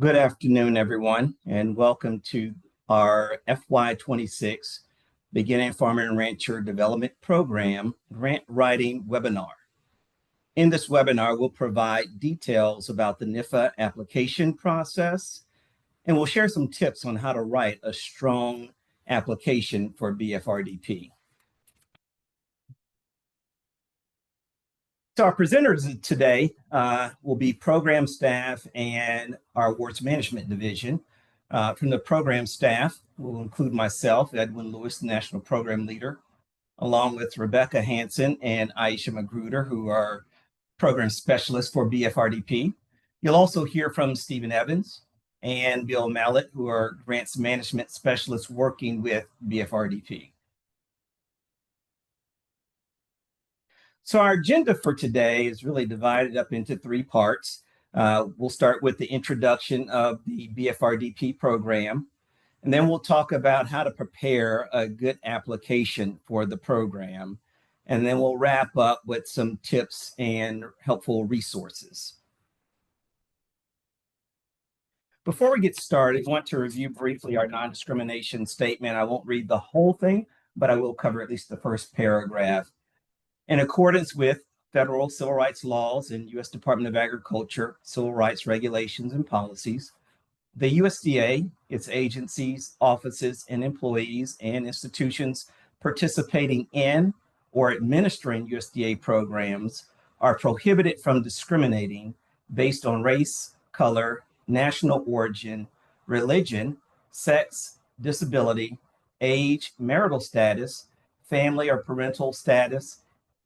Good afternoon, everyone, and welcome to our FY26 Beginning Farmer and Rancher Development Program Grant Writing Webinar. In this webinar, we'll provide details about the NIFA application process, and we'll share some tips on how to write a strong application for BFRDP. So our presenters today will be program staff and our awards management division. From the program staff, we'll include myself, Edwin Lewis, National Program Leader, along with Rebecca Hansen and Aisha Magruder, who are program specialists for BFRDP. You'll also hear from Stephen Evans and Bill Mallett, who are grants management specialists working with BFRDP. So our agenda for today is really divided up into three parts. We'll start with the introduction of the BFRDP program, and then we'll talk about how to prepare a good application for the program. And then we'll wrap up with some tips and helpful resources. Before we get started, I want to review briefly our non-discrimination statement. I won't read the whole thing, but I will cover at least the first paragraph. In accordance with federal civil rights laws and U.S. Department of Agriculture civil rights regulations and policies, the USDA, its agencies, offices, and employees and institutions participating in or administering USDA programs are prohibited from discriminating based on race, color, national origin, religion, sex, disability, age, marital status, family or parental status,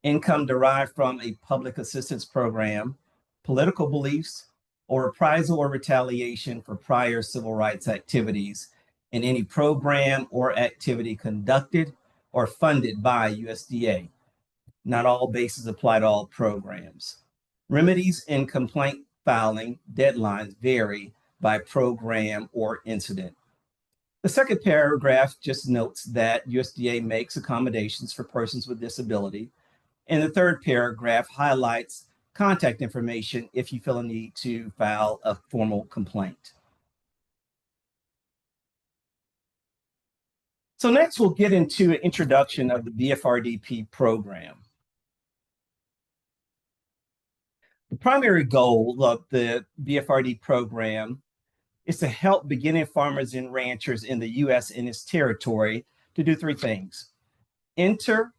income derived from a public assistance program, political beliefs, or reprisal or retaliation for prior civil rights activities in any program or activity conducted or funded by USDA. Not all bases apply to all programs. Remedies in complaint filing deadlines vary by program or incident. The second paragraph just notes that USDA makes accommodations for persons with disability. And the third paragraph highlights contact information if you feel a need to file a formal complaint. So next we'll get into an introduction of the BFRDP program. The primary goal of the BFRD program is to help beginning farmers and ranchers in the U.S. and its territory to do three things: enter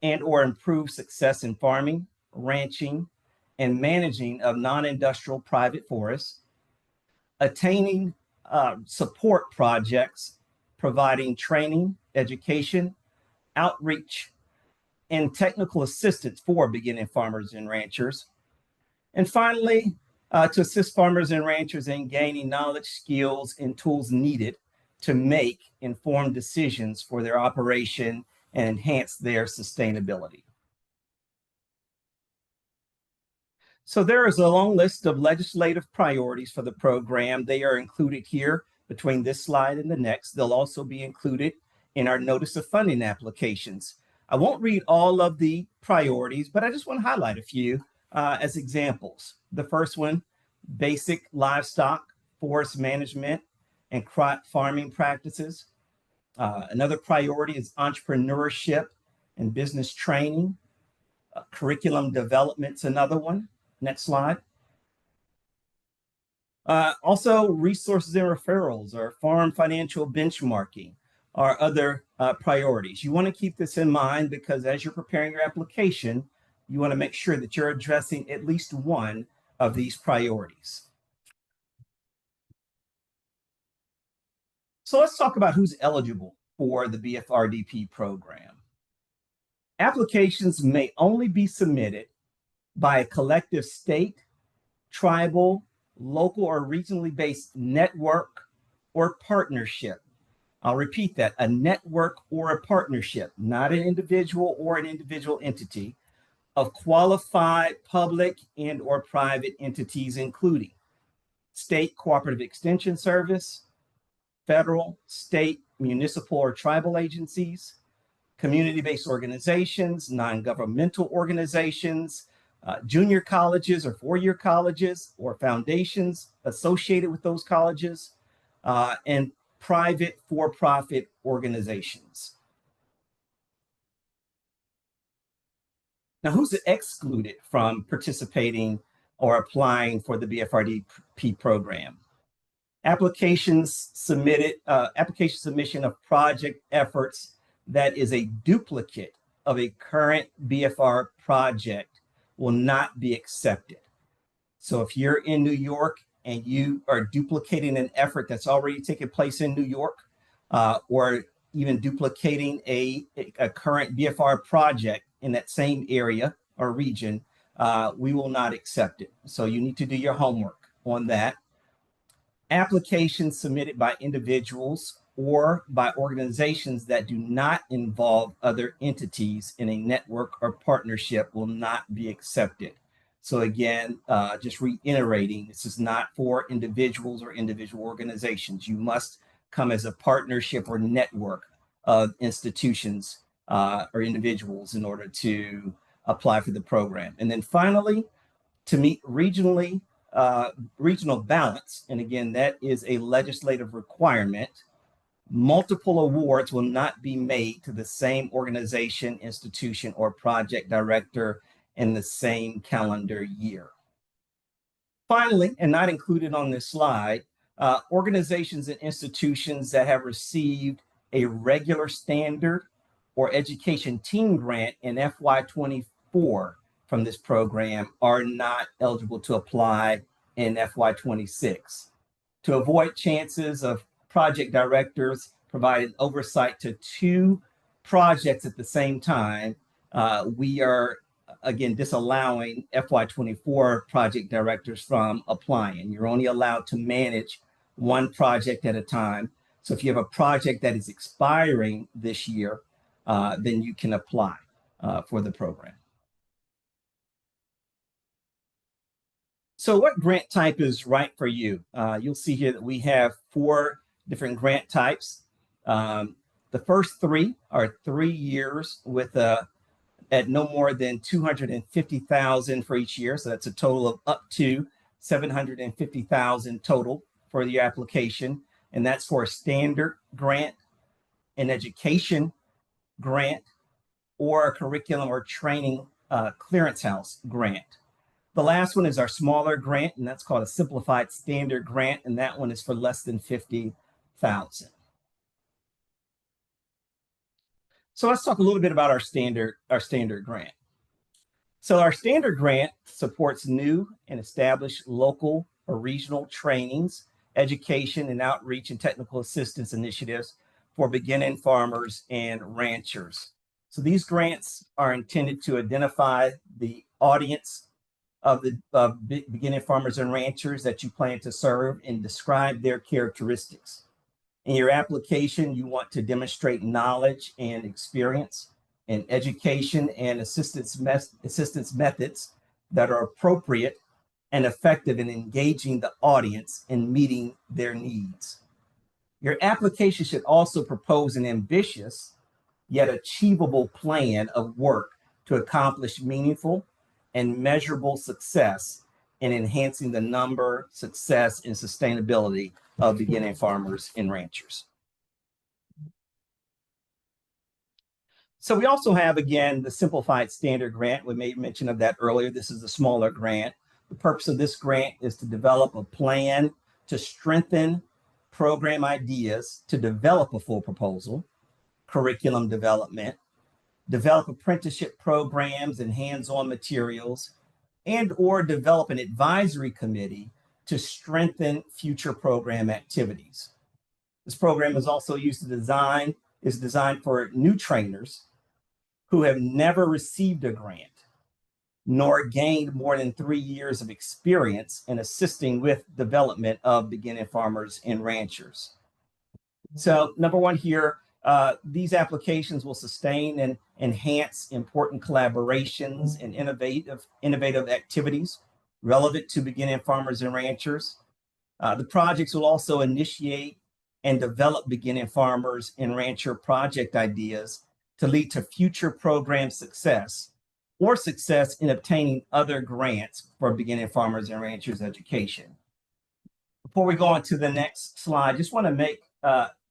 and or improve success in farming, ranching, and managing of non-industrial private forests, attaining support projects, providing training, education, outreach, and technical assistance for beginning farmers and ranchers. And finally, to assist farmers and ranchers in gaining knowledge, skills, and tools needed to make informed decisions for their operation and enhance their sustainability. So there is a long list of legislative priorities for the program. They are included here between this slide and the next. They'll also be included in our notice of funding applications. I won't read all of the priorities, but I just want to highlight a few as examples. The first one, basic livestock, forest management, and crop farming practices. Another priority is entrepreneurship and business training. Curriculum development's another one. Next slide. Also, resources and referrals or farm financial benchmarking are other priorities. You want to keep this in mind because as you're preparing your application, you want to make sure that you're addressing at least one of these priorities. So let's talk about who's eligible for the BFRDP program. Applications may only be submitted by a collective state, tribal, local, or regionally based network or partnership. I'll repeat that, a network or a partnership, not an individual or an individual entity, of qualified public and or private entities, including state cooperative extension service, federal, state, municipal, or tribal agencies, community-based organizations, non-governmental organizations, junior colleges or four-year colleges or foundations associated with those colleges, and private for-profit organizations. Now, who's excluded from participating or applying for the BFRDP program? Application submission of project efforts that is a duplicate of a current BFR project will not be accepted. So if you're in New York and you are duplicating an effort that's already taken place in New York, or even duplicating a current BFR project in that same area or region, we will not accept it. So you need to do your homework on that. Applications submitted by individuals or by organizations that do not involve other entities in a network or partnership will not be accepted. So again, just reiterating, this is not for individuals or individual organizations. You must come as a partnership or network of institutions or individuals in order to apply for the program. And then finally, to meet regional balance, and again, that is a legislative requirement, multiple awards will not be made to the same organization, institution, or project director in the same calendar year. Finally, and not included on this slide, organizations and institutions that have received a regular standard or education team grant in FY24 from this program are not eligible to apply in FY26. To avoid chances of project directors providing oversight to two projects at the same time, we are again disallowing FY24 project directors from applying. You're only allowed to manage one project at a time. So if you have a project that is expiring this year, then you can apply for the program. So what grant type is right for you? You'll see here that we have 4 different grant types. The first 3 are 3 years with at no more than $250,000 for each year. So that's a total of up to $750,000 total for the application. And that's for a standard grant, an education grant, or a curriculum or training clearance house grant. The last one is our smaller grant, and that's called a simplified standard grant, and that one is for less than $50,000. So let's talk a little bit about our standard grant. So our standard grant supports new and established local or regional trainings, education and outreach and technical assistance initiatives for beginning farmers and ranchers. So these grants are intended to identify the audience of the beginning farmers and ranchers that you plan to serve and describe their characteristics. In your application, you want to demonstrate knowledge and experience in education and assistance methods that are appropriate and effective in engaging the audience and meeting their needs. Your application should also propose an ambitious yet achievable plan of work to accomplish meaningful and measurable success in enhancing the number, success, and sustainability of beginning farmers and ranchers. So we also have, again, the simplified standard grant. We made mention of that earlier. This is a smaller grant. The purpose of this grant is to develop a plan to strengthen program ideas, to develop a full proposal, curriculum development, develop apprenticeship programs and hands-on materials, and or develop an advisory committee to strengthen future program activities. This program is also designed for new trainers who have never received a grant, nor gained more than 3 years of experience in assisting with development of beginning farmers and ranchers. So number one here, these applications will sustain and enhance important collaborations and innovative activities relevant to beginning farmers and ranchers. The projects will also initiate and develop beginning farmers and rancher project ideas to lead to future program success or success in obtaining other grants for beginning farmers and ranchers education. Before we go on to the next slide, just want to make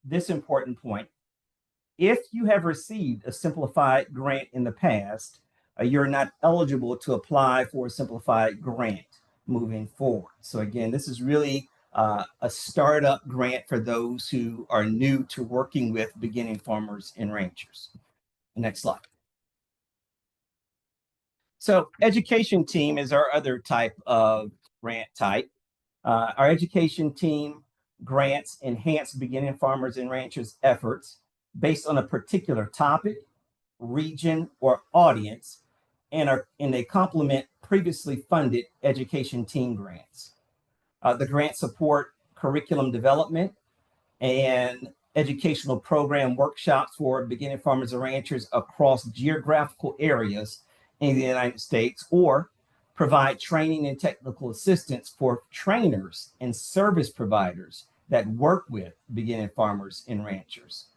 this important point. If you have received a simplified grant in the past, you're not eligible to apply for a simplified grant moving forward. So again, this is really a startup grant for those who are new to working with beginning farmers and ranchers. Next slide. So education team is our other type of grant type. Our education team grants enhance beginning farmers and ranchers efforts based on a particular topic, region, or audience, and they complement previously funded education team grants. The grants support curriculum development and educational program workshops for beginning farmers and ranchers across geographical areas in the United States, or provide training and technical assistance for trainers and service providers that work with beginning farmers and ranchers.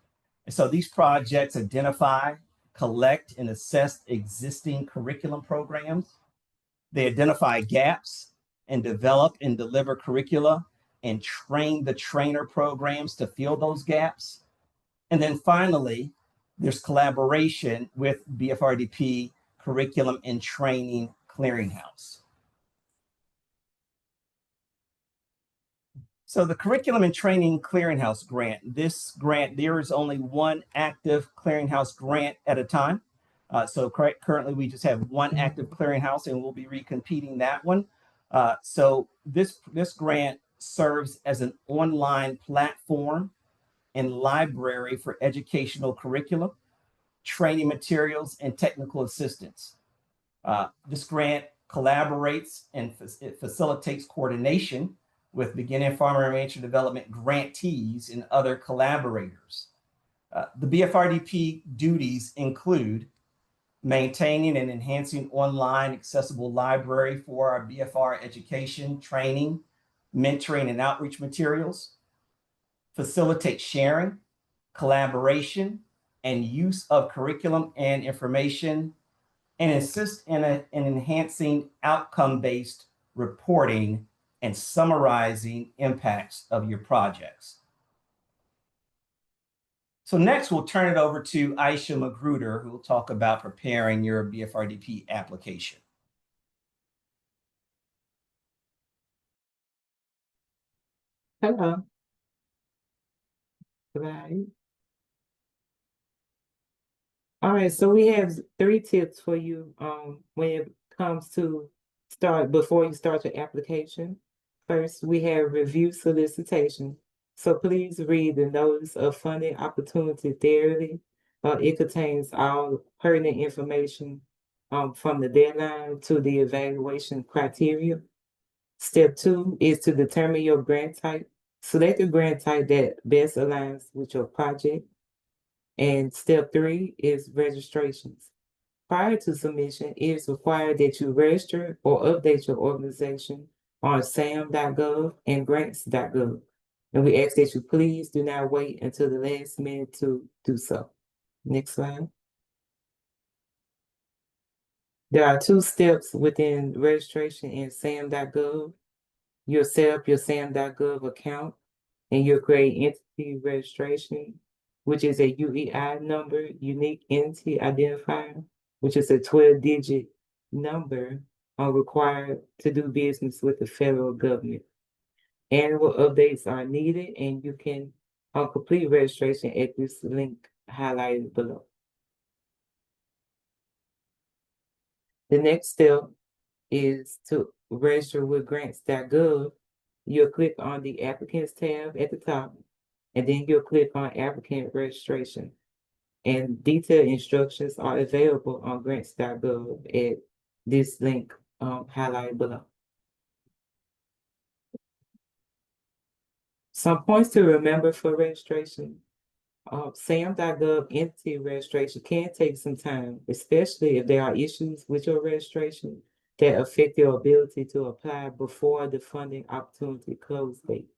And so these projects identify, collect, and assess existing curriculum programs. They identify gaps and develop and deliver curricula and train the trainer programs to fill those gaps. And then finally, there's collaboration with BFRDP Curriculum and Training Clearinghouse. So the Curriculum and Training Clearinghouse grant, this grant, there is only one active clearinghouse grant at a time. So currently we just have one active clearinghouse, and we'll be recompeting that one. So this grant serves as an online platform and library for educational curriculum, training materials, and technical assistance. This grant collaborates and it facilitates coordination with beginning farmer and rancher development grantees and other collaborators. The BFRDP duties include maintaining and enhancing online accessible library for our BFR education, training, mentoring, and outreach materials, facilitate sharing, collaboration, and use of curriculum and information, and assist in enhancing outcome-based reporting and summarizing impacts of your projects. So next, we'll turn it over to Aisha Magruder, who will talk about preparing your BFRDP application. Hello. Right. All right, so we have 3 tips for you when it comes to before you start your application. First, we have review solicitation. So please read the notice of funding opportunity thoroughly. It contains all pertinent information from the deadline to the evaluation criteria. Step 2 is to determine your grant type. Select a grant type that best aligns with your project. And step 3 is registrations. Prior to submission, it is required that you register or update your organization on sam.gov and grants.gov. And we ask that you please do not wait until the last minute to do so. Next slide. There are 2 steps within registration in sam.gov. You'll set up your sam.gov account and you'll create entity registration, which is a UEI number, unique entity identifier, which is a 12-digit number required to do business with the federal government. Annual updates are needed, and you can complete registration at this link highlighted below. The next step is to register with grants.gov. You'll click on the applicants tab at the top, and then you'll click on applicant registration. And detailed instructions are available on grants.gov at this link highlighted below. Some points to remember for registration. SAM.gov entity registration can take some time, especially if there are issues with your registration that affect your ability to apply before the funding opportunity close date.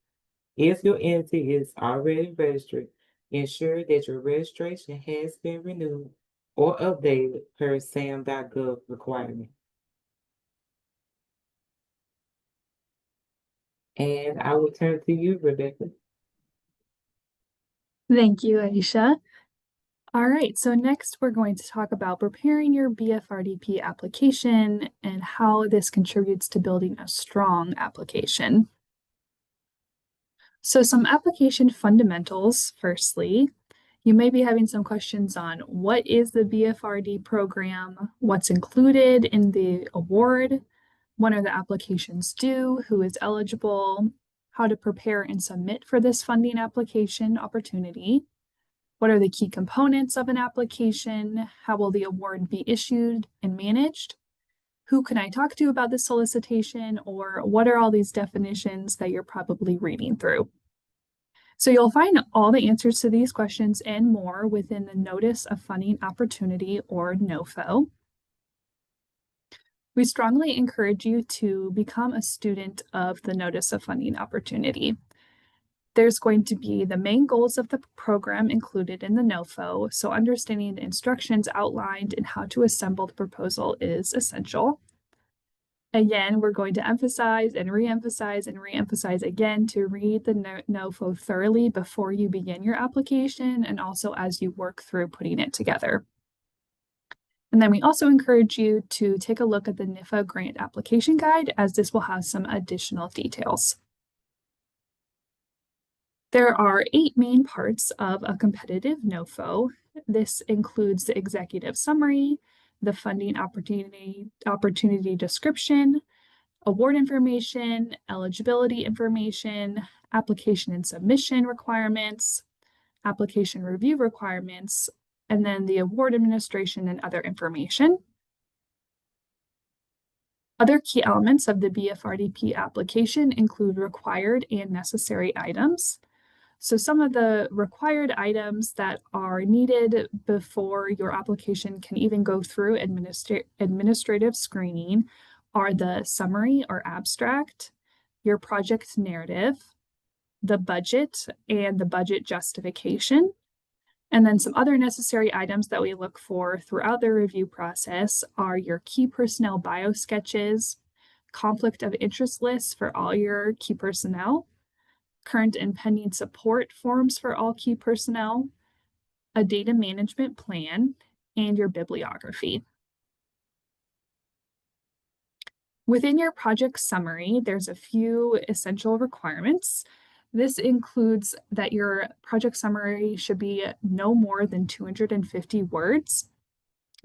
If your entity is already registered, ensure that your registration has been renewed or updated per SAM.gov requirement. And I will turn to you, Rebecca. Thank you, Aisha. All right, so next we're going to talk about preparing your BFRDP application and how this contributes to building a strong application. So some application fundamentals, firstly. You may be having some questions on what is the BFRD program, what's included in the award, when are the applications due, who is eligible, how to prepare and submit for this funding application opportunity, what are the key components of an application, how will the award be issued and managed, who can I talk to about this solicitation, or what are all these definitions that you're probably reading through. So you'll find all the answers to these questions and more within the Notice of Funding Opportunity, or NOFO. We strongly encourage you to become a student of the Notice of Funding Opportunity. There's going to be the main goals of the program included in the NOFO, so understanding the instructions outlined and how to assemble the proposal is essential. Again, we're going to emphasize and re-emphasize again to read the NOFO thoroughly before you begin your application and also as you work through putting it together. And then we also encourage you to take a look at the NIFA grant application guide, as this will have some additional details. There are 8 main parts of a competitive NOFO. This includes the executive summary, the funding opportunity description, award information, eligibility information, application and submission requirements, application review requirements, and then the award administration and other information. Other key elements of the BFRDP application include required and necessary items. So some of the required items that are needed before your application can even go through administrative screening are the summary or abstract, your project narrative, the budget, and the budget justification. And then some other necessary items that we look for throughout the review process are your key personnel bio sketches, conflict of interest lists for all your key personnel, current and pending support forms for all key personnel, a data management plan, and your bibliography. Within your project summary, there's a few essential requirements. This includes that your project summary should be no more than 250 words.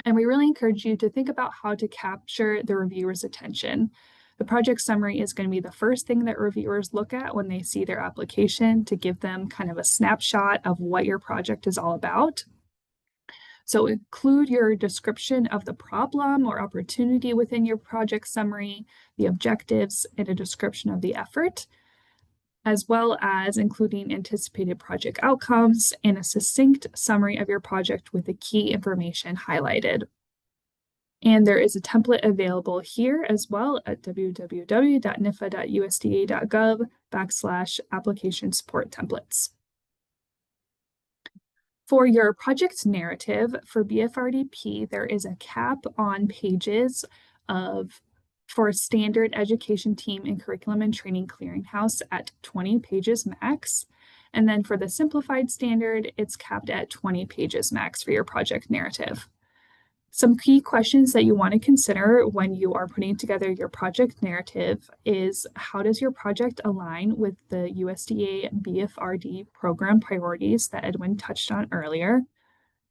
And we really encourage you to think about how to capture the reviewer's attention. The project summary is going to be the first thing that reviewers look at when they see their application to give them kind of a snapshot of what your project is all about. So include your description of the problem or opportunity within your project summary, the objectives, and a description of the effort, as well as including anticipated project outcomes and a succinct summary of your project with the key information highlighted. And there is a template available here as well at www.nifa.usda.gov/application support templates. For your project narrative for BFRDP, there is a cap on pages for a standard education team and curriculum and training clearinghouse at 20 pages max. And then for the simplified standard, it's capped at 20 pages max for your project narrative. Some key questions that you want to consider when you are putting together your project narrative is, how does your project align with the USDA BFRD program priorities that Edwin touched on earlier?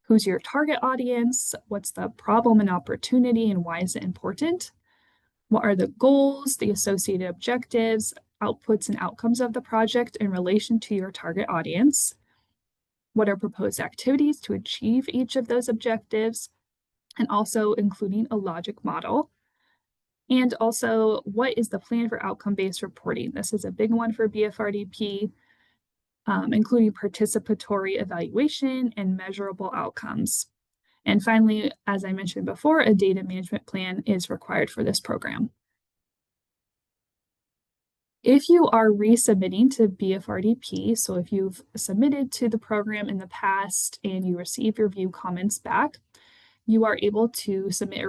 Who's your target audience? What's the problem and opportunity, and why is it important? What are the goals, the associated objectives, outputs, and outcomes of the project in relation to your target audience? What are proposed activities to achieve each of those objectives? And also including a logic model. And also, what is the plan for outcome-based reporting? This is a big one for BFRDP, including participatory evaluation and measurable outcomes. And finally, as I mentioned before, a data management plan is required for this program. If you are resubmitting to BFRDP, so if you've submitted to the program in the past and you receive your review comments back, you are able to submit a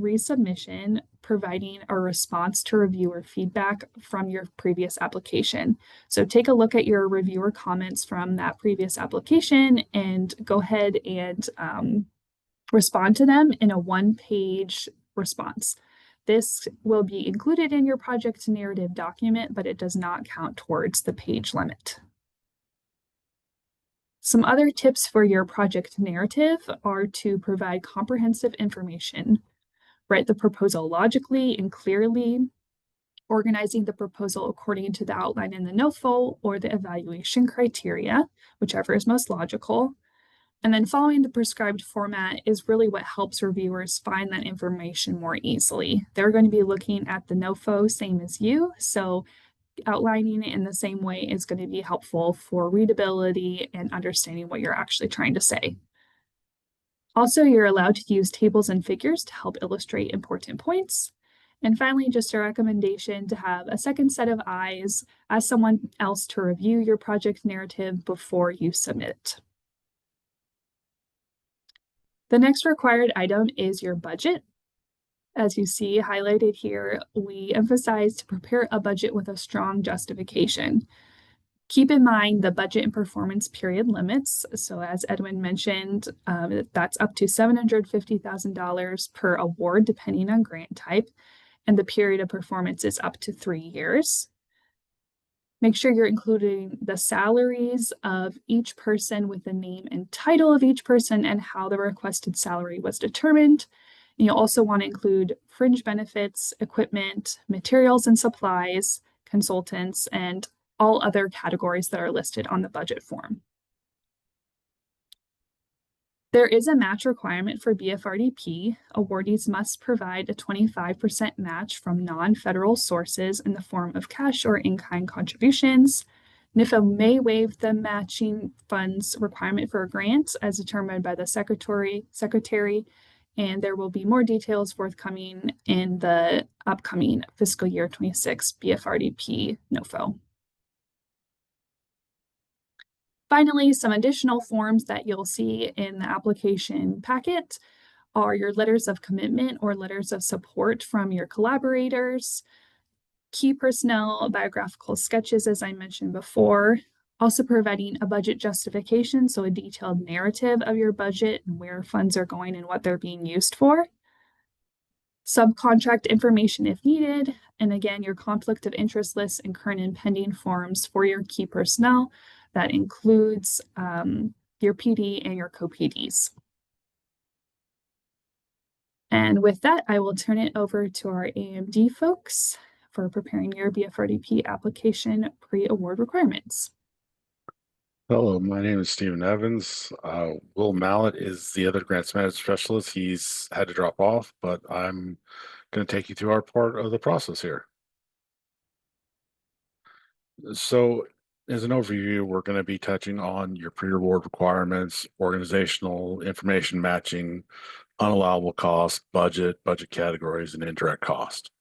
resubmission, providing a response to reviewer feedback from your previous application. So take a look at your reviewer comments from that previous application and go ahead and respond to them in a one-page response. This will be included in your project narrative document, but it does not count towards the page limit. Some other tips for your project narrative are to provide comprehensive information, write the proposal logically and clearly, organizing the proposal according to the outline in the NOFO or the evaluation criteria, whichever is most logical. And then following the prescribed format is really what helps reviewers find that information more easily. They're going to be looking at the NOFO same as you, so outlining it in the same way is going to be helpful for readability and understanding what you're actually trying to say. Also, you're allowed to use tables and figures to help illustrate important points. And finally, just a recommendation to have a second set of eyes as someone else to review your project narrative before you submit. The next required item is your budget. As you see highlighted here, we emphasize to prepare a budget with a strong justification. Keep in mind the budget and performance period limits. So as Edwin mentioned, that's up to $750,000 per award, depending on grant type, and the period of performance is up to 3 years. Make sure you're including the salaries of each person with the name and title of each person and how the requested salary was determined. And you'll also want to include fringe benefits, equipment, materials and supplies, consultants, and all other categories that are listed on the budget form. There is a match requirement for BFRDP. Awardees must provide a 25% match from non-federal sources in the form of cash or in-kind contributions. NIFA may waive the matching funds requirement for a grant as determined by the secretary, and there will be more details forthcoming in the upcoming fiscal year 26 BFRDP NOFO. Finally, some additional forms that you'll see in the application packet are your letters of commitment or letters of support from your collaborators, key personnel biographical sketches, as I mentioned before, also providing a budget justification, so a detailed narrative of your budget and where funds are going and what they're being used for, subcontract information if needed, and again, your conflict of interest lists and current and pending forms for your key personnel. That includes your PD and your co-PDs. And with that, I will turn it over to our AMD folks for preparing your BFRDP application pre-award requirements. Hello, my name is Stephen Evans. Will Mallett is the other grants management specialist. He's had to drop off, but I'm going to take you through our part of the process here. So as an overview, we're going to be touching on your pre-award requirements, organizational information matching, unallowable costs, budget categories, and indirect cost.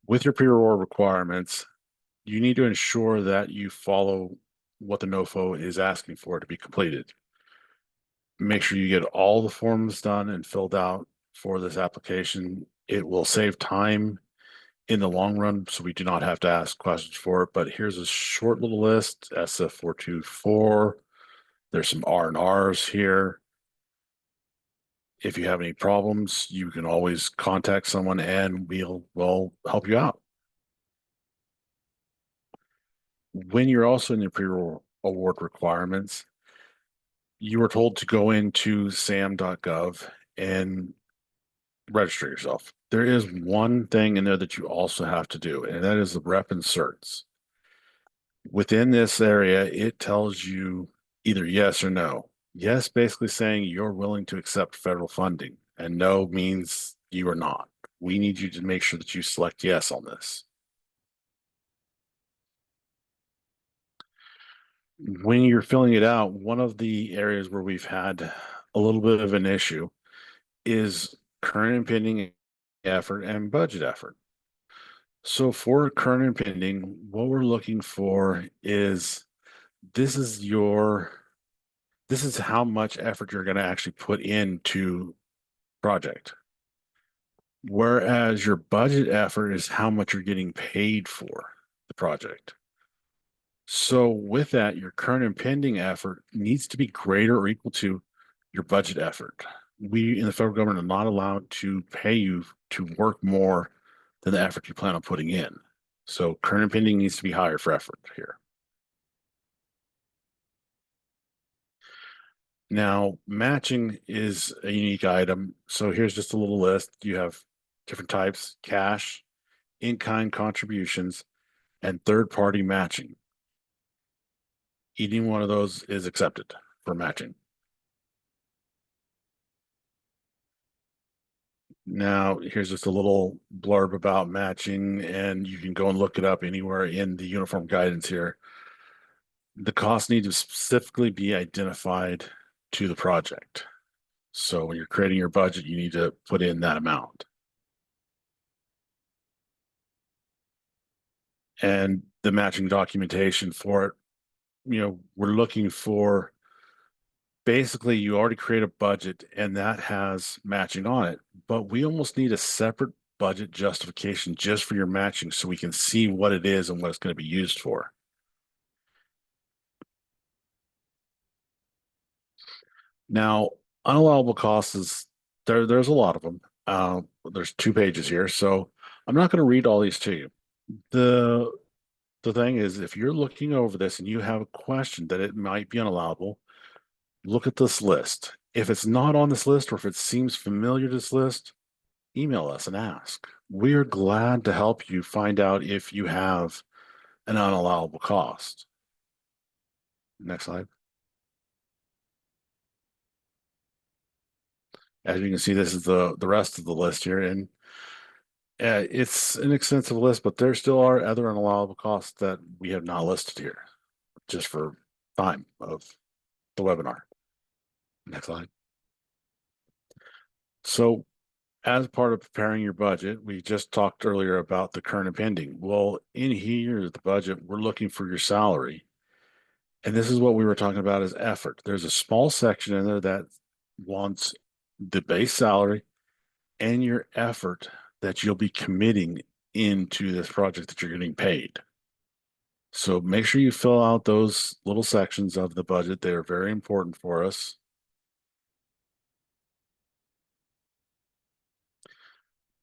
With your pre-award requirements, you need to ensure that you follow what the NOFO is asking for to be completed. Make sure you get all the forms done and filled out for this application. It will save time in the long run, so we do not have to ask questions for it. But here's a short little list: SF424. There's some R&Rs here. If you have any problems, you can always contact someone and we'll help you out. When you're also in your pre-award requirements, you are told to go into sam.gov and register yourself. There is one thing in there that you also have to do, and that is the rep inserts. Within this area, it tells you either yes or no. Yes, basically saying you're willing to accept federal funding, and no means you are not. We need you to make sure that you select yes on this. When you're filling it out, one of the areas where we've had a little bit of an issue is current and pending effort and budget effort. So for current and pending, what we're looking for is this is this is how much effort you're going to actually put into project. Whereas your budget effort is how much you're getting paid for the project. So with that, your current and pending effort needs to be greater or equal to your budget effort. We in the federal government are not allowed to pay you to work more than the effort you plan on putting in. So current and pending needs to be higher for effort here. Now, matching is a unique item. So here's just a little list. You have different types: cash, in-kind contributions, and third-party matching. Any one of those is accepted for matching. Now, here's just a little blurb about matching, and you can go and look it up anywhere in the uniform guidance here. The costs need to specifically be identified to the project. So when you're creating your budget, you need to put in that amount. And the matching documentation for it, we're looking for, basically you already create a budget and that has matching on it, but we almost need a separate budget justification just for your matching so we can see what it is and what it's going to be used for. Now, unallowable costs is there's a lot of them. There's 2 pages here, so I'm not going to read all these to you. The thing is, if you're looking over this and you have a question that it might be unallowable, look at this list. If it's not on this list or if it seems familiar to this list, email us and ask. We are glad to help you find out if you have an unallowable cost. Next slide. As you can see, this is the rest of the list here, and it's an extensive list, but there still are other unallowable costs that we have not listed here, just for time of the webinar. Next slide. So as part of preparing your budget, we just talked earlier about the current and pending. Well, in here, the budget, we're looking for your salary. And this is what we were talking about as effort. There's a small section in there that wants the base salary and your effort that you'll be committing into this project that you're getting paid. So make sure you fill out those little sections of the budget. They're very important for us.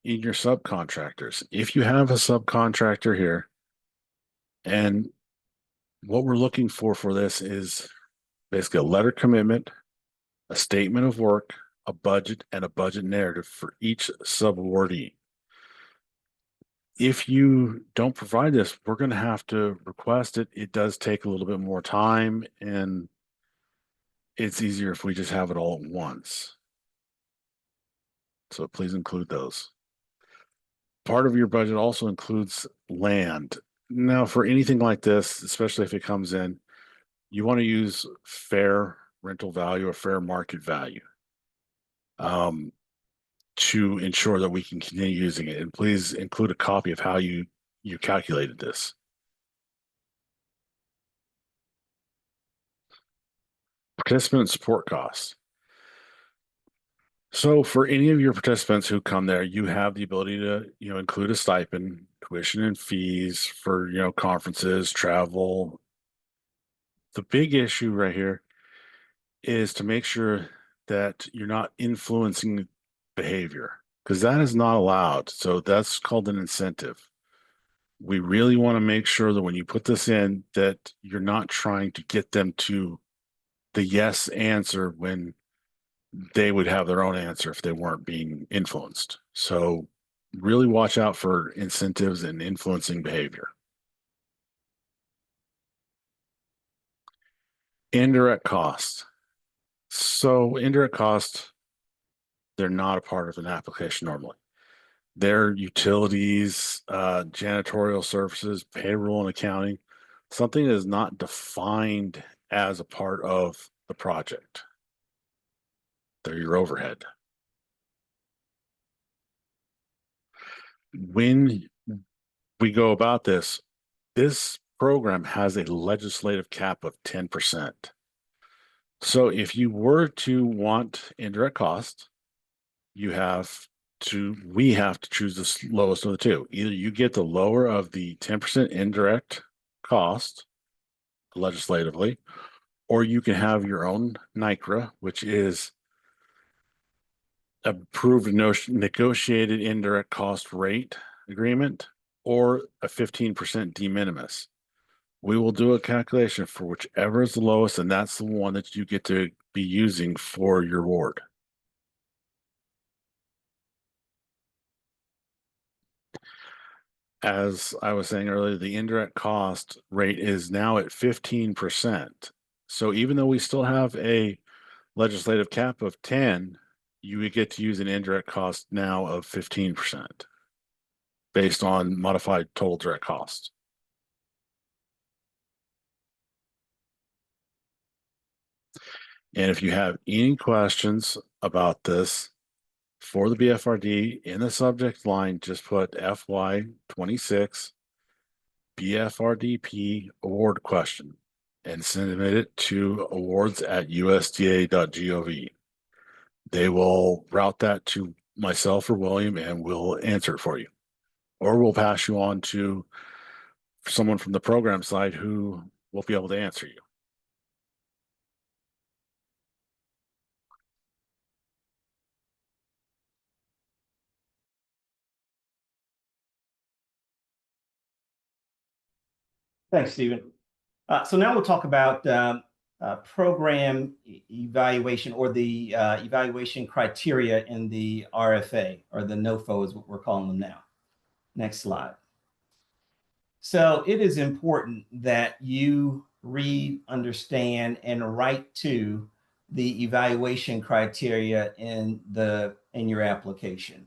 In your subcontractors, if you have a subcontractor here, and what we're looking for this is basically a letter commitment, a statement of work, a budget, and a budget narrative for each subawardee. If you don't provide this, we're going to have to request it. It does take a little bit more time, and it's easier if we just have it all at once. So please include those. Part of your budget also includes land. Now, for anything like this, especially if it comes in, you want to use fair rental value or fair market value to ensure that we can continue using it. And please include a copy of how you calculated this. Participant support costs. So for any of your participants who come there, you have the ability to, include a stipend, tuition and fees for, conferences, travel. The big issue right here is to make sure that you're not influencing behavior, because that is not allowed. So that's called an incentive. We really want to make sure that when you put this in, that you're not trying to get them to the yes answer when they would have their own answer if they weren't being influenced. So really watch out for incentives and influencing behavior. Indirect costs. So indirect costs, they're not a part of an application normally. They're utilities, janitorial services, payroll and accounting, something that is not defined as a part of the project. They're your overhead. When we go about this program has a legislative cap of 10%. So if you were to want indirect cost, we have to choose the lowest of the two. Either you get the lower of the 10% indirect cost legislatively, or you can have your own NICRA, which is approved negotiated indirect cost rate agreement, or a 15% de minimis. We will do a calculation for whichever is the lowest, and that's the one that you get to be using for your award. As I was saying earlier, the indirect cost rate is now at 15%. So even though we still have a legislative cap of 10, you would get to use an indirect cost now of 15% based on modified total direct cost. And if you have any questions about this for the BFRD in the subject line, just put FY26 BFRDP award question and submit it to awards@usda.gov. They will route that to myself or William, and we'll answer it for you. Or we'll pass you on to someone from the program side who will be able to answer you. Thanks, Stephen. So now we'll talk about program evaluation, or the evaluation criteria in the RFA, or the NOFO is what we're calling them now. Next slide. So it is important that you read, understand, and write to the evaluation criteria in your application.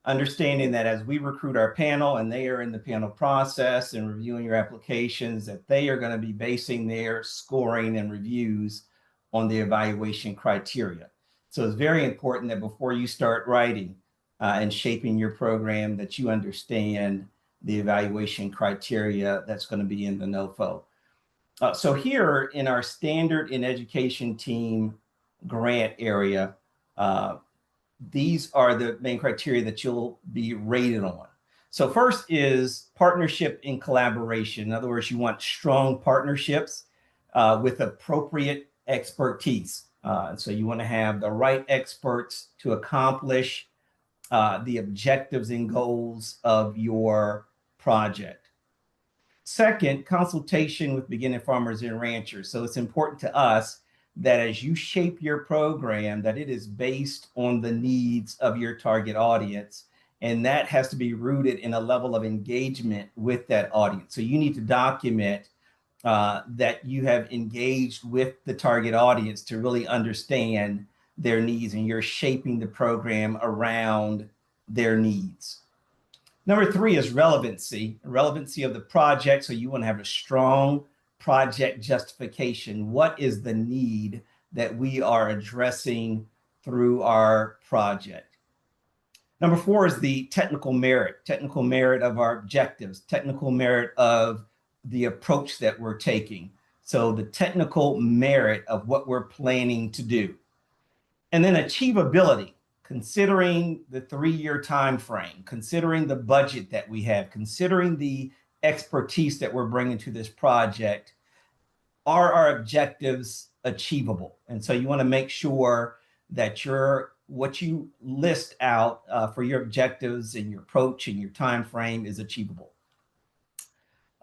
Understanding that as we recruit our panel and they are in the panel process and reviewing your applications, that they are going to be basing their scoring and reviews on the evaluation criteria. So it's very important that before you start writing and shaping your program, that you understand the evaluation criteria that's going to be in the NOFO. So here in our standard in education team grant area, these are the main criteria that you'll be rated on. So first is partnership and collaboration. In other words, you want strong partnerships with appropriate expertise. So you want to have the right experts to accomplish the objectives and goals of your project. Second, consultation with beginning farmers and ranchers. So it's important to us that as you shape your program, that it is based on the needs of your target audience. And that has to be rooted in a level of engagement with that audience. So you need to document that you have engaged with the target audience to really understand their needs, and you're shaping the program around their needs. Number three is relevancy of the project. So you want to have a strong project justification. What is the need that we are addressing through our project? Number four is the technical merit of our objectives, technical merit of the approach that we're taking. So the technical merit of what we're planning to do. And then achievability, considering the 3-year time frame, considering the budget that we have, considering the expertise that we're bringing to this project. Are our objectives achievable? And so you want to make sure that what you list out for your objectives and your approach and your time frame is achievable.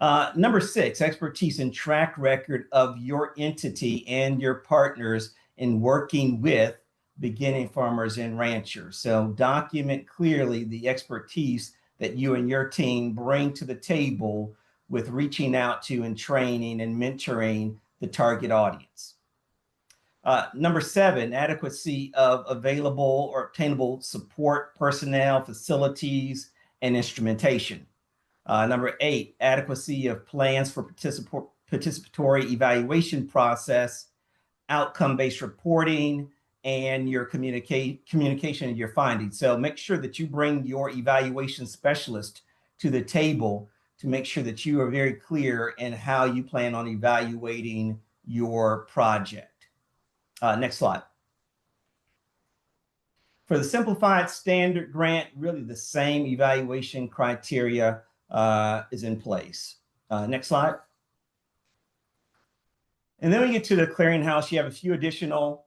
Number six, expertise and track record of your entity and your partners in working with beginning farmers and ranchers. So document clearly the expertise that you and your team bring to the table with reaching out to and training and mentoring the target audience. Number seven, adequacy of available or obtainable support personnel, facilities, and instrumentation. Number eight, adequacy of plans for participatory evaluation process, outcome-based reporting, and your communication and your findings. So make sure that you bring your evaluation specialist to the table to make sure that you are very clear in how you plan on evaluating your project. Next slide. For the simplified standard grant, really the same evaluation criteria is in place. Next slide. And then we get to the clearinghouse. You have a few additional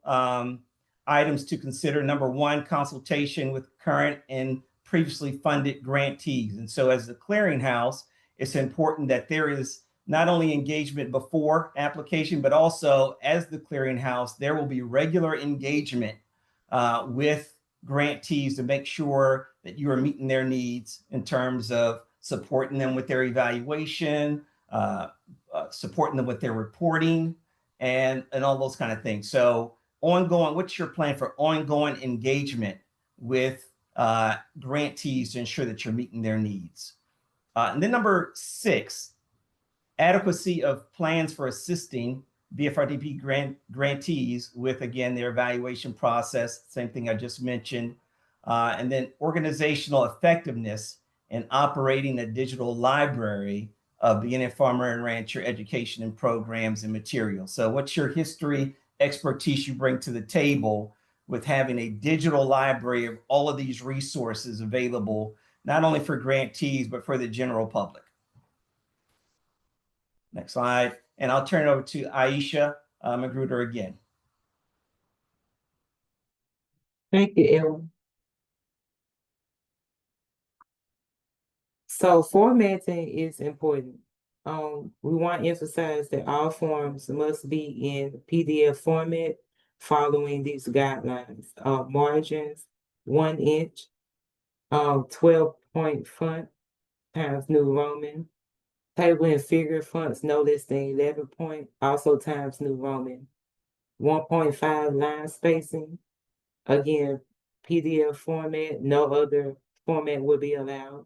items to consider. Number one, consultation with current and previously funded grantees. And so as the clearinghouse, it's important that there is not only engagement before application, but also as the clearinghouse, there will be regular engagement with grantees to make sure that you are meeting their needs in terms of supporting them with their evaluation, supporting them with their reporting, and all those kind of things. So ongoing, what's your plan for ongoing engagement with grantees to ensure that you're meeting their needs? And then number 6, adequacy of plans for assisting BFRDP grantees with, again, their evaluation process, same thing I just mentioned. And then organizational effectiveness in operating a digital library of beginning farmer and rancher education and programs and materials. So what's your history, expertise you bring to the table with having a digital library of all of these resources available, not only for grantees, but for the general public? Next slide. And I'll turn it over to Aisha Magruder again. Thank you, Ellen. So formatting is important. We want to emphasize that all forms must be in PDF format following these guidelines. Margins, 1 inch, 12-point font times New Roman. Table and figure fonts no less than 11 point, also times New Roman. 1.5 line spacing. Again, PDF format, no other format will be allowed.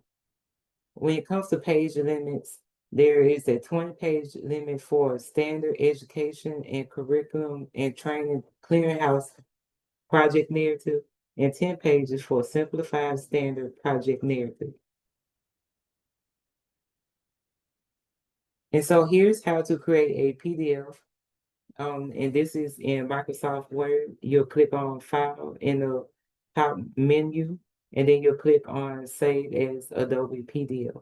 When it comes to page limits, there is a 20-page limit for standard education and curriculum and training clearinghouse project narrative, and 10 pages for simplified standard project narrative. And so here's how to create a PDF. And this is in Microsoft Word. You'll click on File in the top menu, and then you'll click on Save as Adobe PDF.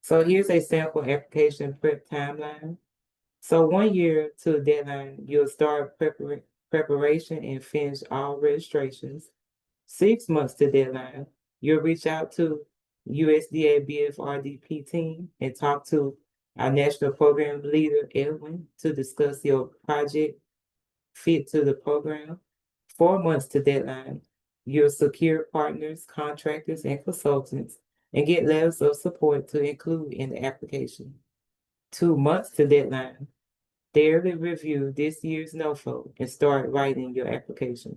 So here's a sample application prep timeline. So 1 year to the deadline, you'll start preparation and finish all registrations. 6 months to deadline, you'll reach out to USDA BFRDP team and talk to our national program leader, Edwin, to discuss your project fit to the program. 4 months to deadline, you'll secure partners, contractors, and consultants and get letters of support to include in the application. 2 months to deadline, thoroughly review this year's NOFO and start writing your application.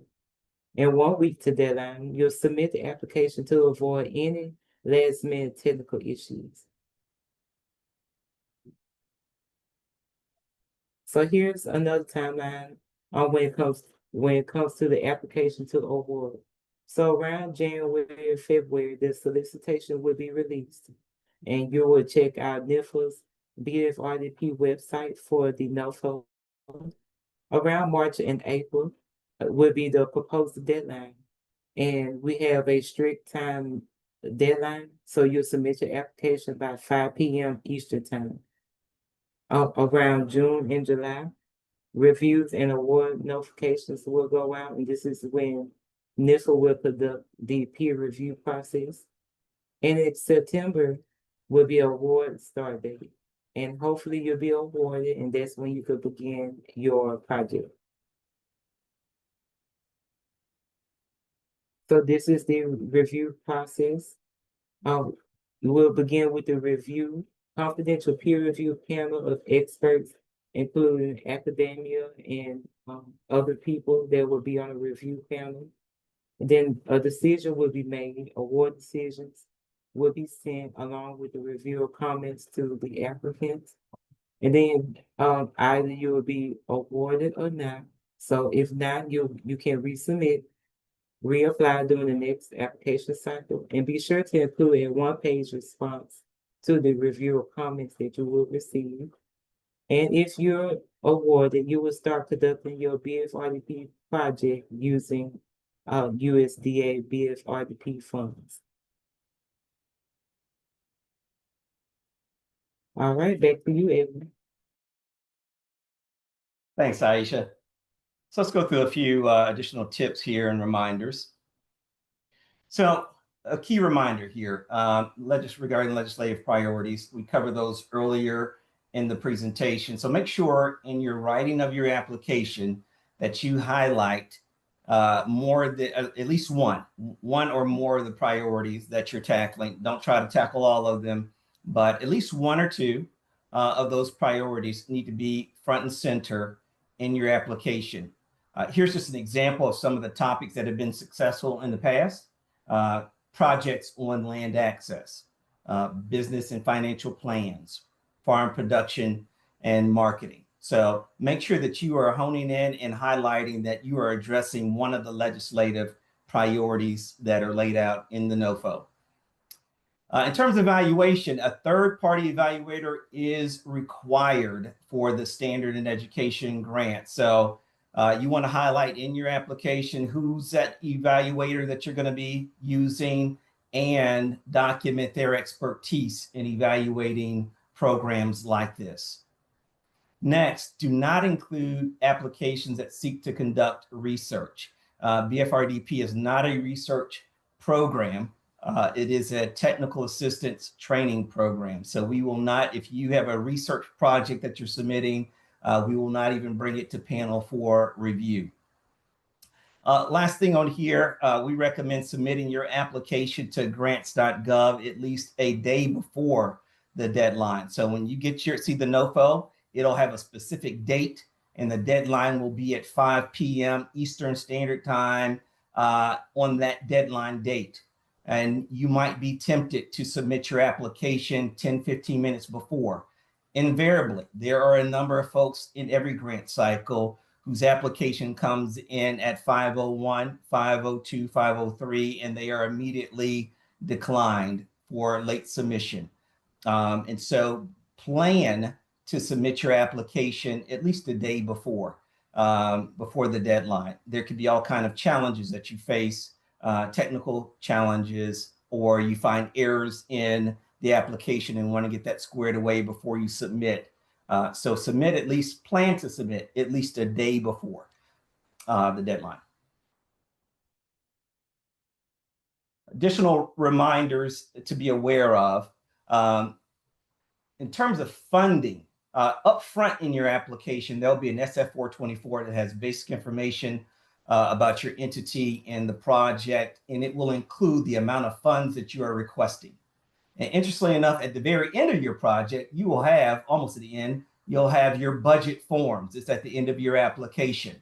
And 1 week to deadline, you'll submit the application to avoid any last-minute technical issues. So here's another timeline on when it comes to the application to award. So around January, February, the solicitation will be released, and you will check out NIFA's BFRDP website for the NOFO. Around March and April will be the proposed deadline, and we have a strict time deadline, so you'll submit your application by 5 p.m. Eastern time. Around June and July, reviews and award notifications will go out, and this is when NIFA will conduct the peer review process. And in September will be award start date, and hopefully you'll be awarded, and that's when you could begin your project. So this is the review process. We'll begin with the review. Confidential peer review panel of experts, including academia and other people that will be on a review panel. And then a decision will be made. Award decisions will be sent along with the reviewer comments to the applicants. And then either you will be awarded or not. So if not, you can resubmit, reapply during the next application cycle, and be sure to include a 1-page response to the review of comments that you will receive. And if you're awarded, you will start conducting your BFRDP project using USDA BFRDP funds. All right, back to you, Evan. Thanks, Aisha. So let's go through a few additional tips here and reminders. So a key reminder here, regarding legislative priorities, we covered those earlier in the presentation. So make sure in your writing of your application that you highlight at least one or more of the priorities that you're tackling. Don't try to tackle all of them, but at least one or two of those priorities need to be front and center in your application. Here's just an example of some of the topics that have been successful in the past. Projects on land access, business and financial plans, farm production and marketing. So make sure that you are honing in and highlighting that you are addressing one of the legislative priorities that are laid out in the NOFO. In terms of evaluation, a third-party evaluator is required for the Standard in Education grant. So you want to highlight in your application who's that evaluator that you're going to be using and document their expertise in evaluating programs like this. Next, do not include applications that seek to conduct research. BFRDP is not a research program. It is a technical assistance training program. So we will not, if you have a research project that you're submitting, we will not even bring it to panel for review. Last thing on here, we recommend submitting your application to grants.gov at least a day before the deadline. So when you get see the NOFO, it'll have a specific date and the deadline will be at 5 p.m. Eastern Standard Time on that deadline date. And you might be tempted to submit your application 10, 15 minutes before. Invariably, there are a number of folks in every grant cycle whose application comes in at 5:01, 5:02, 5:03, and they are immediately declined for late submission. And so plan to submit your application at least a day before the deadline. There could be all kinds of challenges that you face, technical challenges, or you find errors in the application and want to get that squared away before you submit. So plan to submit at least a day before the deadline. Additional reminders to be aware of. In terms of funding, up front in your application, there'll be an SF-424 that has basic information about your entity and the project, and it will include the amount of funds that you are requesting. And interestingly enough, at the very end of your project, you will have, almost at the end, you'll have your budget forms. It's at the end of your application.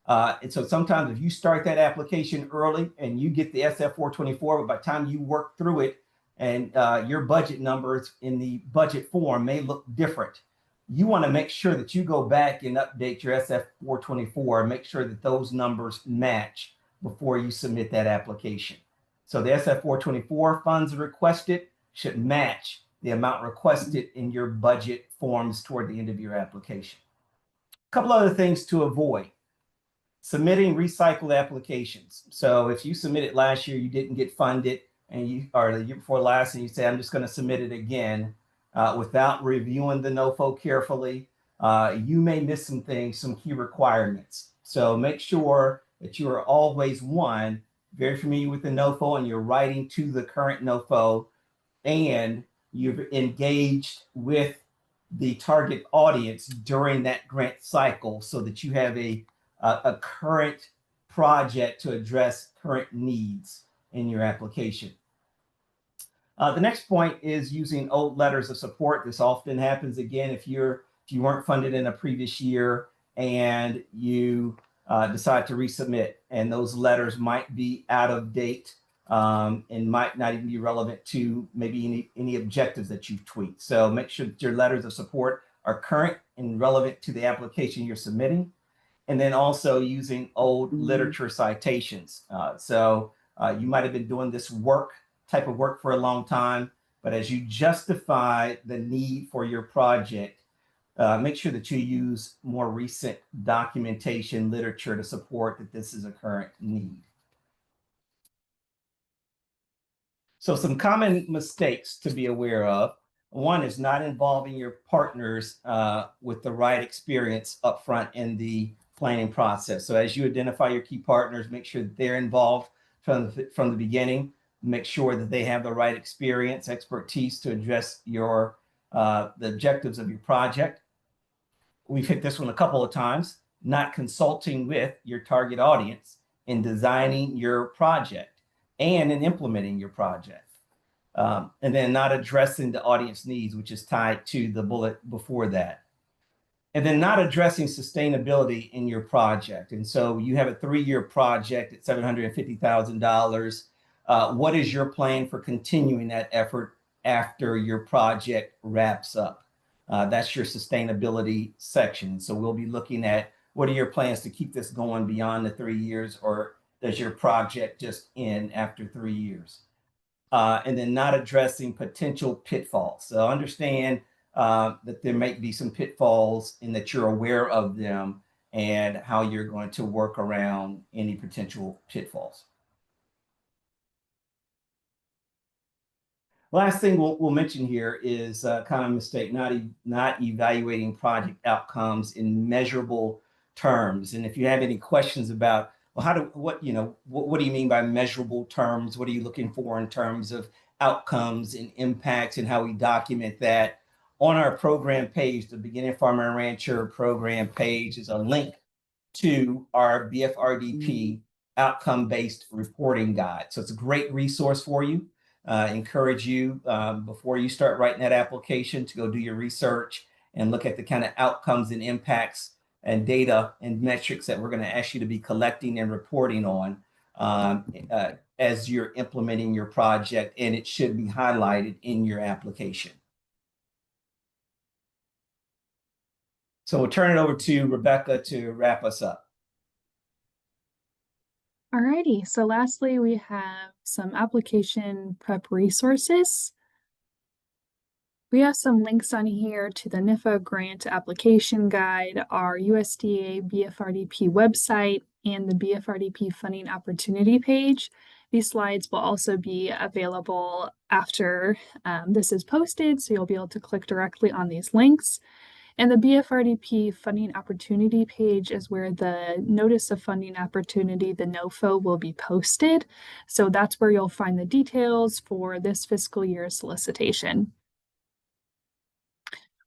And so sometimes if you start that application early and you get the SF-424, but by the time you work through it and your budget numbers in the budget form may look different, you want to make sure that you go back and update your SF-424 and make sure that those numbers match before you submit that application. So the SF-424 funds requested should match the amount requested in your budget forms toward the end of your application. A couple other things to avoid. Submitting recycled applications. So if you submitted last year, you didn't get funded, or the year before last, and you say, I'm just going to submit it again without reviewing the NOFO carefully, you may miss some things, some key requirements. So make sure that you are always, one, very familiar with the NOFO and you're writing to the current NOFO, and you've engaged with the target audience during that grant cycle so that you have a current project to address current needs in your application. The next point is using old letters of support. This often happens again if you weren't funded in a previous year and you decide to resubmit, and those letters might be out of date and might not even be relevant to maybe any objectives that you've tweaked. So make sure that your letters of support are current and relevant to the application you're submitting. And then also using old literature citations. So you might have been doing this type of work for a long time. But as you justify the need for your project, make sure that you use more recent documentation literature to support that this is a current need. So some common mistakes to be aware of. One is not involving your partners with the right experience upfront in the planning process. So as you identify your key partners, make sure that they're involved from the beginning. Make sure that they have the right experience, expertise to address the objectives of your project. We've hit this one a couple of times, not consulting with your target audience in designing your project and in implementing your project. And then not addressing the audience needs, which is tied to the bullet before that. And then not addressing sustainability in your project. And so you have a 3-year project at $750,000. What is your plan for continuing that effort after your project wraps up? That's your sustainability section. So we'll be looking at what are your plans to keep this going beyond the 3 years, or does your project just end after 3 years? And then not addressing potential pitfalls. So understand that there might be some pitfalls and that you're aware of them and how you're going to work around any potential pitfalls. Last thing we'll mention here is kind of mistake, not evaluating project outcomes in measurable terms. And if you have any questions about, well, what do you mean by measurable terms? What are you looking for in terms of outcomes and impacts and how we document that? On our program page, the Beginning Farmer and Rancher program page, is a link to our BFRDP outcome-based reporting guide. So it's a great resource for you. Encourage you before you start writing that application to go do your research and look at the kind of outcomes and impacts and data and metrics that we're going to ask you to be collecting and reporting on as you're implementing your project, and it should be highlighted in your application. So we'll turn it over to Rebecca to wrap us up. Alrighty, so lastly, we have some application prep resources. We have some links on here to the NIFA grant application guide, our USDA BFRDP website, and the BFRDP funding opportunity page. These slides will also be available after this is posted, so you'll be able to click directly on these links. And the BFRDP funding opportunity page is where the notice of funding opportunity, the NOFO, will be posted. So that's where you'll find the details for this fiscal year's solicitation.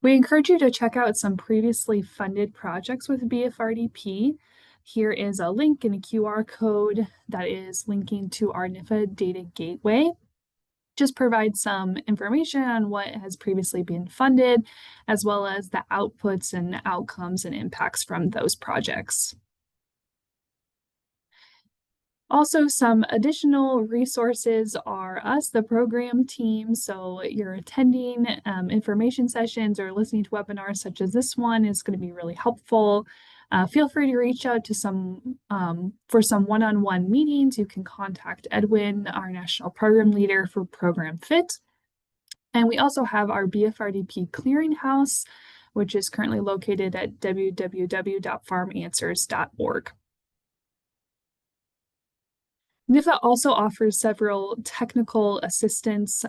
We encourage you to check out some previously funded projects with BFRDP. Here is a link and a QR code that is linking to our NIFA data gateway. Just provide some information on what has previously been funded, as well as the outputs and outcomes and impacts from those projects. Also, some additional resources are us, the program team. So you're attending information sessions or listening to webinars such as this one is going to be really helpful. Feel free to reach out to for some one-on-one meetings. You can contact Edwin, our national program leader for Program Fit. And we also have our BFRDP clearinghouse, which is currently located at www.farmanswers.org. NIFA also offers several technical assistance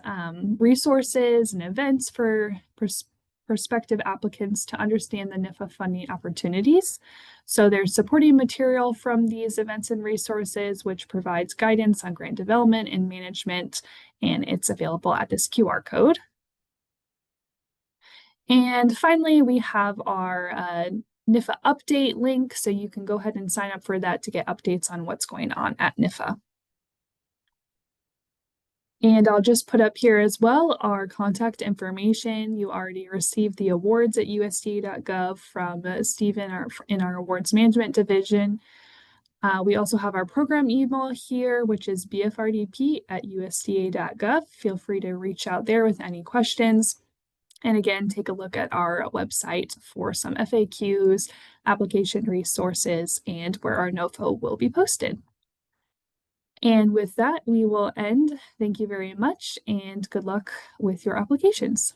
resources and events for prospective applicants to understand the NIFA funding opportunities. So there's supporting material from these events and resources, which provides guidance on grant development and management, and it's available at this QR code. And finally, we have our NIFA update link, so you can go ahead and sign up for that to get updates on what's going on at NIFA. And I'll just put up here as well our contact information. You already received the awards at USDA.gov from Stephen in our awards management division. We also have our program email here, which is bfrdp@usda.gov. Feel free to reach out there with any questions. And again, take a look at our website for some FAQs, application resources, and where our NOFO will be posted. And with that, we will end. Thank you very much and good luck with your applications.